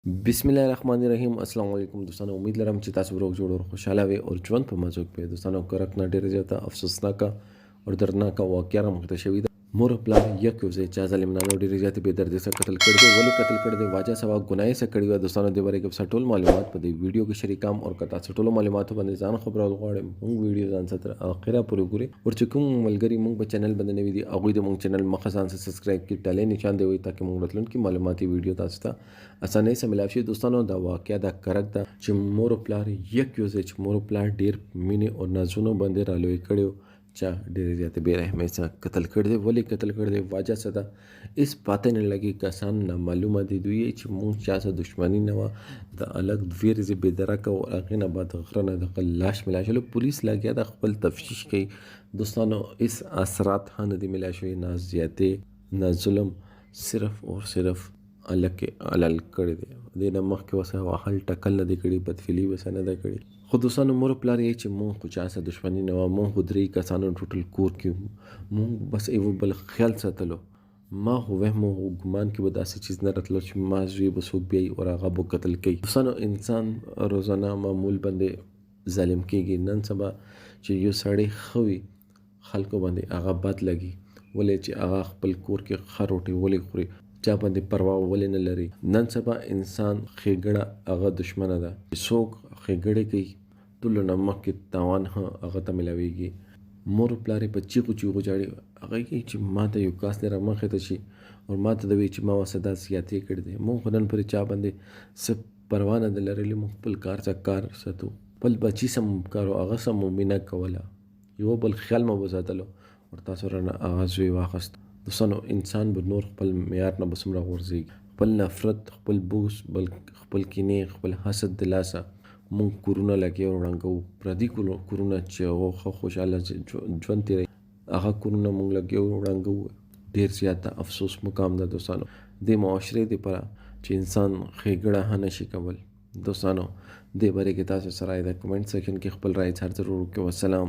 बिस्मिल्लाहिर्रहमानिर्रहीम अस्सलाम वालेकुम दोस्तانو उम्मीद लरम چې تاسو روغ جوړ او خوشاله وي او ژوند په مزو کې دوستانو کرک نه ډیر زیاته افسوسناک او دردناک واقعه را مخته شوې ده مور پلان یک یو ځای چا ظالمانو ډیر زیاته بے دردی سره قتل کړی دی ولې قتل کړی دی واجه سوا ګناه سره کړی و دوستانو د باره کې ټول معلومات په دې ویډیو کې شریکام او کتا ټول معلوماتو باندې ځان خبرو غواړم موږ ویډیو ځان سره اخره پورې ګوري ورچ کوم ملګری موږ په چینل باندې نوی دي هغه د موږ چینل مخه ځان سبسکرایب کړئ ټاله نشان دی وي ترڅو موږ راتلونکي معلوماتي ویډیو تاسو ته اسانه سره ملاوي شي دوستانو دا واقعیا دا کرک دا چې مور پلار یک یو ځای چې مور پلار ډیر مینه او نازونو باندې رالوي کړو چا ډیر زیات بے رحمه سره قتل کړ دی ولې قتل کړ دی واجه صدا اس پته نه لګي کسان نه معلومه دي دوی چې مونږ چا سره دښمنی نه و د الګ ویر زی بے درک او هغه نه بعد غرنه د لاش ملا شلو پولیس لګیا د خپل تفتیش کوي دوستانو اس اثرات هنه دي ملا شوی نه زیاته نه ظلم صرف اور صرف الله کې علل کړی دی د نه مخ کې وسه واحل ټکل نه دی کړی بدفعلی وسه نه دی کړی خو دوستانو مور پلار یې چې مونږ خو چا سره دښمنی نه و مونږ خو درې کسانو ټوټل کور کې مونږ بس ایو بل خیال ساتلو ما هو وهم او ګمان کې به داسې چیز نه راتلو چې ما زوی به څوک بیا او هغه به قتل کوي دوستانو انسان روزانه معمول باندې ظالم کېږي نن سبا چې یو سړی خوي خلکو باندې هغه بد لګي ولې چې هغه خپل کور کې خروټي ولې خوري چا باندې پروا ولې نه لري نن سبا انسان خېګړه هغه دشمنه ده څوک خېګړې کوي ټول نمک کې تاوان هغه ته ملاويږي مور پلارې په چیغو جاړي هغه کې چې ماته یو کاس نه رامخې ته شي او ماته د وی چې ما وسدا سیاتي کړ دي مونږ خدان پر چا باندې سب پروا نه لري مونږ خپل کار څخه کار ستو بل بچی سم کارو هغه سم مینه کوله یو بل خیال مو وساتلو او تاسو رانه اواز وی واخست دوستانو انسان به نور خپل معیار نه بسمره غورځي خپل نفرت خپل بوس بل خپل کینه خپل حسد دلاسه مونږ کورونه لګي او رنګو پردي کورونه چې او خوشاله ژوند تیري هغه کورونه مونږ لګي او رنګو ډیر زیاته افسوس مقام ده دوستانو د معاشره دی پر چې انسان خېګړه نه شي کول دوستانو د باره کې تاسو سره د کمنټ سیکشن کې خپل رائے ضرور وکړئ والسلام